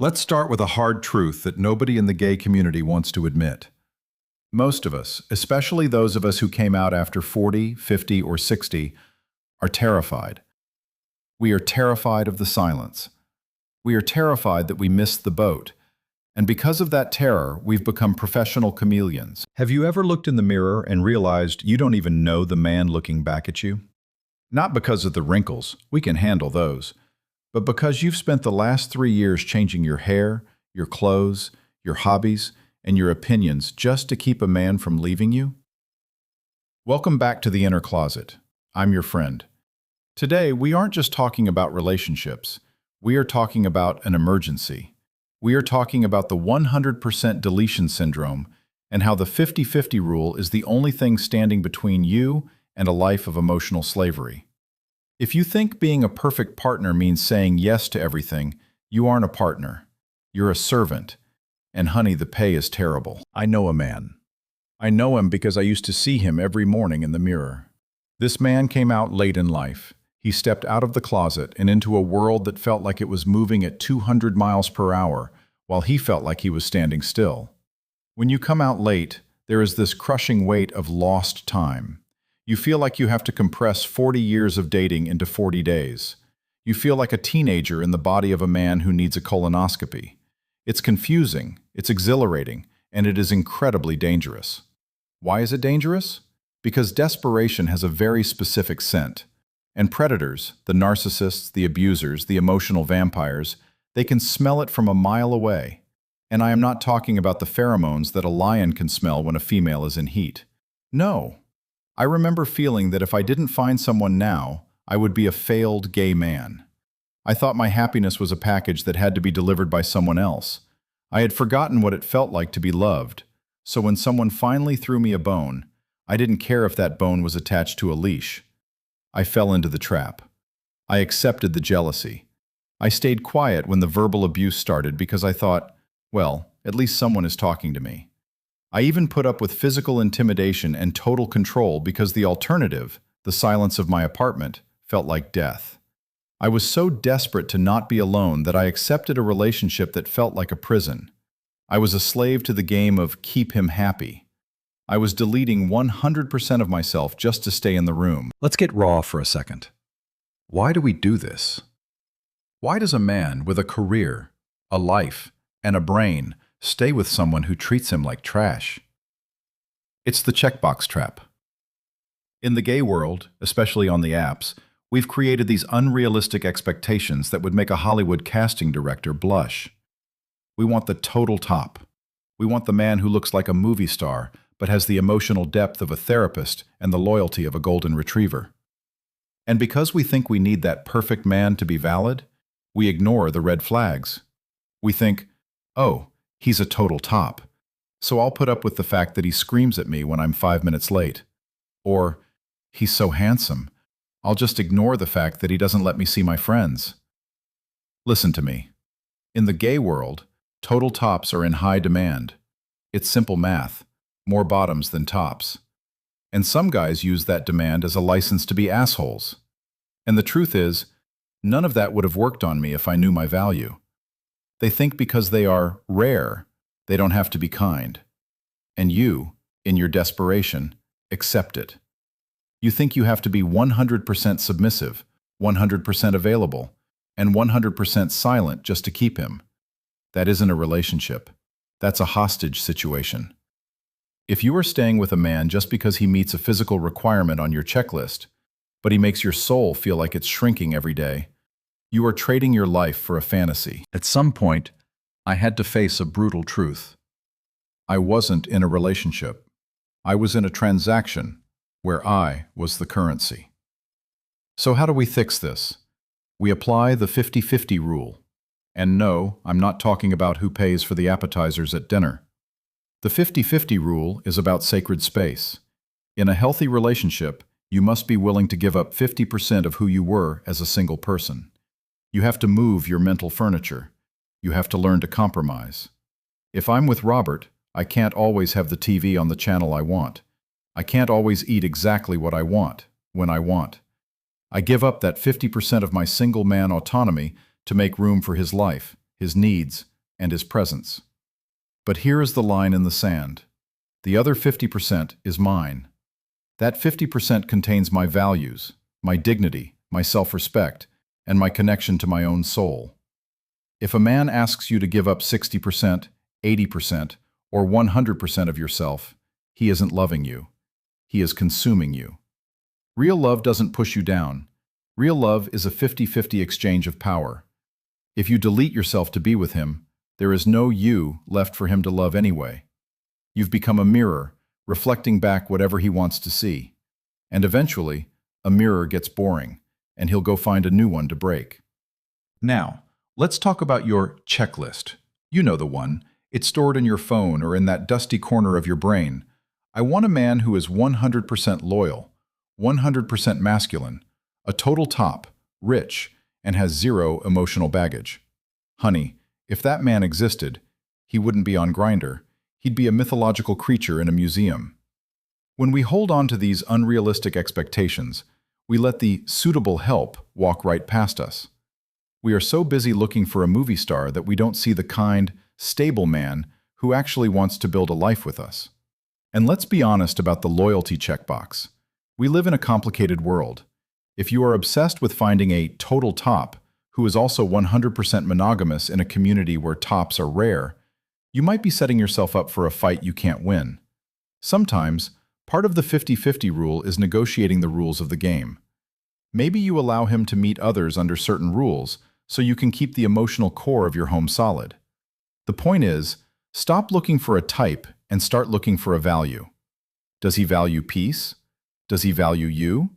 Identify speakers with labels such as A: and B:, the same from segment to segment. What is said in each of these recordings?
A: Let's start with a hard truth that nobody in the gay community wants to admit. Most of us, especially those of us who came out after 40, 50, or 60, are terrified. We are terrified of the silence. We are terrified that we missed the boat. And because of that terror, we've become professional chameleons. Have you ever looked in the mirror and realized you don't even know the man looking back at you? Not because of the wrinkles, we can handle those, but because you've spent the last 3 years changing your hair, your clothes, your hobbies, and your opinions just to keep a man from leaving you? Welcome back to the Inner Closet. I'm your friend. Today, we aren't just talking about relationships. We are talking about an emergency. We are talking about the 100% deletion syndrome and how the 50-50 rule is the only thing standing between you and a life of emotional slavery. If you think being a perfect partner means saying yes to everything, you aren't a partner. You're a servant. And honey, the pay is terrible. I know a man. I know him because I used to see him every morning in the mirror. This man came out late in life. He stepped out of the closet and into a world that felt like it was moving at 200 miles per hour, while he felt like he was standing still. When you come out late, there is this crushing weight of lost time. You feel like you have to compress 40 years of dating into 40 days. You feel like a teenager in the body of a man who needs a colonoscopy. It's confusing, it's exhilarating, and it is incredibly dangerous. Why is it dangerous? Because desperation has a very specific scent. And predators, the narcissists, the abusers, the emotional vampires, they can smell it from a mile away. And I am not talking about the pheromones that a lion can smell when a female is in heat. No. I remember feeling that if I didn't find someone now, I would be a failed gay man. I thought my happiness was a package that had to be delivered by someone else. I had forgotten what it felt like to be loved, so when someone finally threw me a bone, I didn't care if that bone was attached to a leash. I fell into the trap. I accepted the jealousy. I stayed quiet when the verbal abuse started because I thought, well, at least someone is talking to me. I even put up with physical intimidation and total control because the alternative, the silence of my apartment, felt like death. I was so desperate to not be alone that I accepted a relationship that felt like a prison. I was a slave to the game of keep him happy. I was deleting 100% of myself just to stay in the room. Let's get raw for a second. Why do we do this? Why does a man with a career, a life, and a brain stay with someone who treats him like trash? It's the checkbox trap. In the gay world, especially on the apps, we've created these unrealistic expectations that would make a Hollywood casting director blush. We want the total top. We want the man who looks like a movie star, but has the emotional depth of a therapist and the loyalty of a golden retriever. And because we think we need that perfect man to be valid, we ignore the red flags. We think, oh, he's a total top, so I'll put up with the fact that he screams at me when I'm 5 minutes late. Or, he's so handsome, I'll just ignore the fact that he doesn't let me see my friends. Listen to me. In the gay world, total tops are in high demand. It's simple math. More bottoms than tops. And some guys use that demand as a license to be assholes. And the truth is, none of that would have worked on me if I knew my value. They think because they are rare, they don't have to be kind. And you, in your desperation, accept it. You think you have to be 100% submissive, 100% available, and 100% silent just to keep him. That isn't a relationship. That's a hostage situation. If you are staying with a man just because he meets a physical requirement on your checklist, but he makes your soul feel like it's shrinking every day, you are trading your life for a fantasy. At some point, I had to face a brutal truth. I wasn't in a relationship. I was in a transaction where I was the currency. So how do we fix this? We apply the 50-50 rule. And no, I'm not talking about who pays for the appetizers at dinner. The 50-50 rule is about sacred space. In a healthy relationship, you must be willing to give up 50% of who you were as a single person. You have to move your mental furniture. You have to learn to compromise. If I'm with Robert, I can't always have the TV on the channel I want. I can't always eat exactly what I want, when I want. I give up that 50% of my single man autonomy to make room for his life, his needs, and his presence. But here is the line in the sand. The other 50% is mine. That 50% contains my values, my dignity, my self-respect, and my connection to my own soul. If a man asks you to give up 60%, 80%, or 100% of yourself, he isn't loving you. He is consuming you. Real love doesn't push you down. Real love is a 50-50 exchange of power. If you delete yourself to be with him, there is no you left for him to love anyway. You've become a mirror, reflecting back whatever he wants to see. And eventually, a mirror gets boring, and he'll go find a new one to break. Now, let's talk about your checklist. You know the one. It's stored in your phone or in that dusty corner of your brain. I want a man who is 100% loyal, 100% masculine, a total top, rich, and has zero emotional baggage. Honey, if that man existed, he wouldn't be on Grindr. He'd be a mythological creature in a museum. When we hold on to these unrealistic expectations, we let the suitable help walk right past us. We are so busy looking for a movie star that we don't see the kind, stable man who actually wants to build a life with us. And let's be honest about the loyalty checkbox. We live in a complicated world. If you are obsessed with finding a total top who is also 100% monogamous in a community where tops are rare, you might be setting yourself up for a fight you can't win. Sometimes, part of the 50-50 rule is negotiating the rules of the game. Maybe you allow him to meet others under certain rules so you can keep the emotional core of your home solid. The point is, stop looking for a type and start looking for a value. Does he value peace? Does he value you?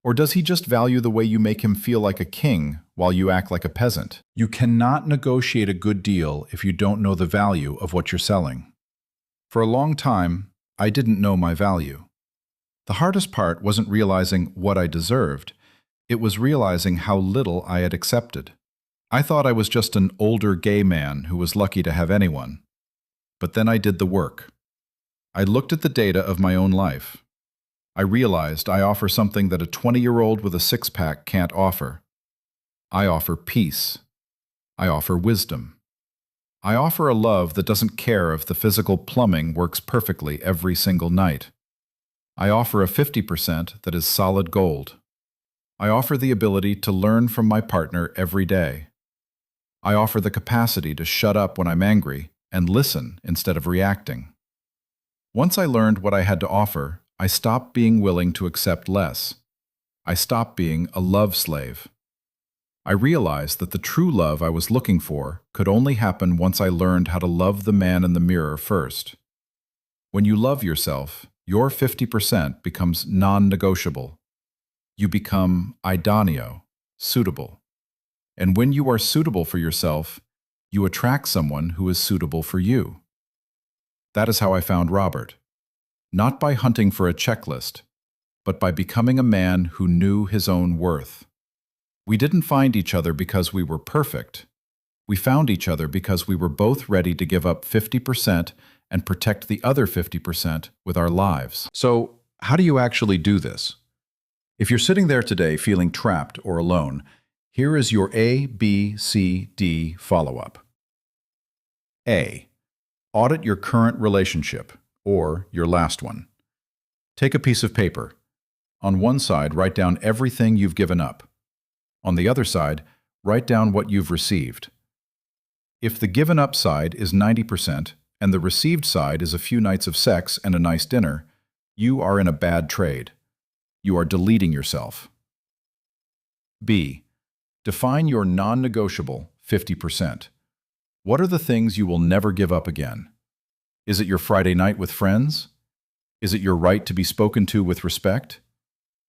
A: Or does he just value the way you make him feel like a king while you act like a peasant? You cannot negotiate a good deal if you don't know the value of what you're selling. For a long time, I didn't know my value. The hardest part wasn't realizing what I deserved. It was realizing how little I had accepted. I thought I was just an older gay man who was lucky to have anyone. But then I did the work. I looked at the data of my own life. I realized I offer something that a 20-year-old with a six-pack can't offer. I offer peace. I offer wisdom. I offer a love that doesn't care if the physical plumbing works perfectly every single night. I offer a 50% that is solid gold. I offer the ability to learn from my partner every day. I offer the capacity to shut up when I'm angry and listen instead of reacting. Once I learned what I had to offer, I stopped being willing to accept less. I stopped being a love slave. I realized that the true love I was looking for could only happen once I learned how to love the man in the mirror first. When you love yourself, your 50% becomes non-negotiable. You become idoneo, suitable. And when you are suitable for yourself, you attract someone who is suitable for you. That is how I found Robert. Not by hunting for a checklist, but by becoming a man who knew his own worth. We didn't find each other because we were perfect. We found each other because we were both ready to give up 50% and protect the other 50% with our lives. So, how do you actually do this? If you're sitting there today feeling trapped or alone, here is your A, B, C, D follow-up. A. Audit your current relationship, or your last one. Take a piece of paper. On one side, write down everything you've given up. On the other side, write down what you've received. If the given up side is 90% and the received side is a few nights of sex and a nice dinner, you are in a bad trade. You are deleting yourself. B. Define your non-negotiable 50%. What are the things you will never give up again? Is it your Friday night with friends? Is it your right to be spoken to with respect?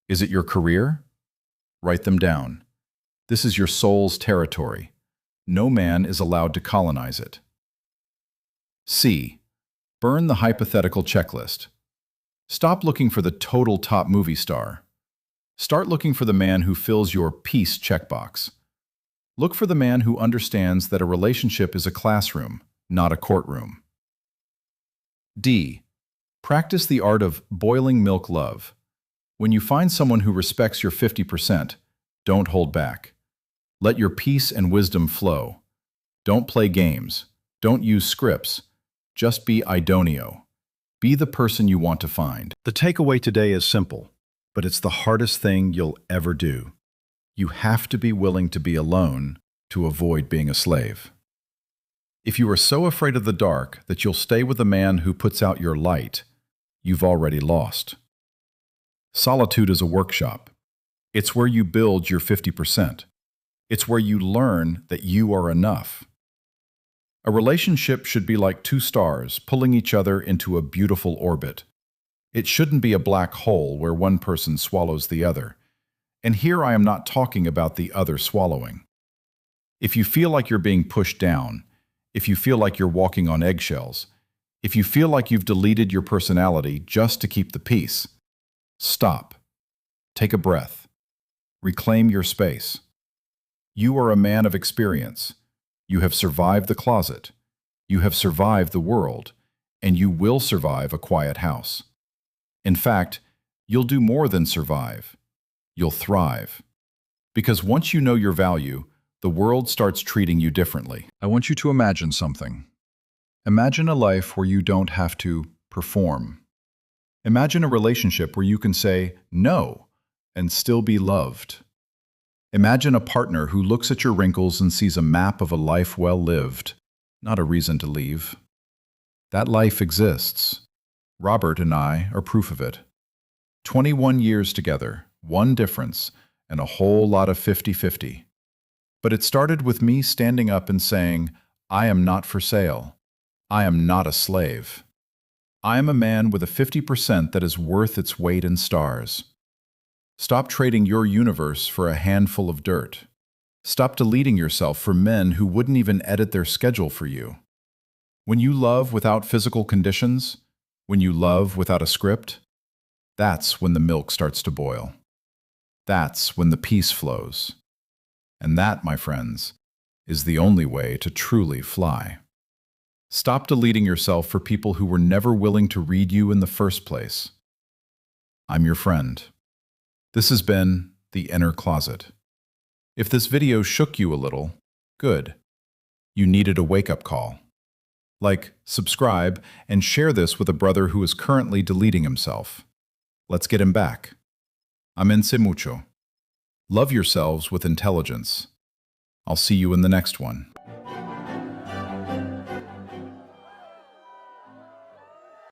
A: Is it your career? Write them down. This is your soul's territory. No man is allowed to colonize it. C. Burn the hypothetical checklist. Stop looking for the total top movie star. Start looking for the man who fills your peace checkbox. Look for the man who understands that a relationship is a classroom, not a courtroom. D. Practice the art of boiling milk love. When you find someone who respects your 50%, don't hold back. Let your peace and wisdom flow. Don't play games. Don't use scripts. Just be idoneo. Be the person you want to find. The takeaway today is simple, but it's the hardest thing you'll ever do. You have to be willing to be alone to avoid being a slave. If you are so afraid of the dark that you'll stay with a man who puts out your light, you've already lost. Solitude is a workshop. It's where you build your 50%. It's where you learn that you are enough. A relationship should be like two stars pulling each other into a beautiful orbit. It shouldn't be a black hole where one person swallows the other. And here I am not talking about the other swallowing. If you feel like you're being pushed down, if you feel like you're walking on eggshells, if you feel like you've deleted your personality just to keep the peace, stop. Take a breath. Reclaim your space. You are a man of experience. You have survived the closet. You have survived the world, and you will survive a quiet house. In fact, you'll do more than survive. You'll thrive. Because once you know your value, the world starts treating you differently. I want you to imagine something. Imagine a life where you don't have to perform. Imagine a relationship where you can say no and still be loved. Imagine a partner who looks at your wrinkles and sees a map of a life well lived, not a reason to leave. That life exists. Robert and I are proof of it. 21 years together, one difference, and a whole lot of 50-50. But it started with me standing up and saying, I am not for sale. I am not a slave. I am a man with a 50% that is worth its weight in stars. Stop trading your universe for a handful of dirt. Stop deleting yourself for men who wouldn't even edit their schedule for you. When you love without physical conditions, when you love without a script, that's when the milk starts to boil. That's when the peace flows. And that, my friends, is the only way to truly fly. Stop deleting yourself for people who were never willing to read you in the first place. I'm your friend. This has been The Inner Closet. If this video shook you a little, good. You needed a wake-up call. Like, subscribe, and share this with a brother who is currently deleting himself. Let's get him back. Amense mucho. Love yourselves with intelligence. I'll see you in the next one.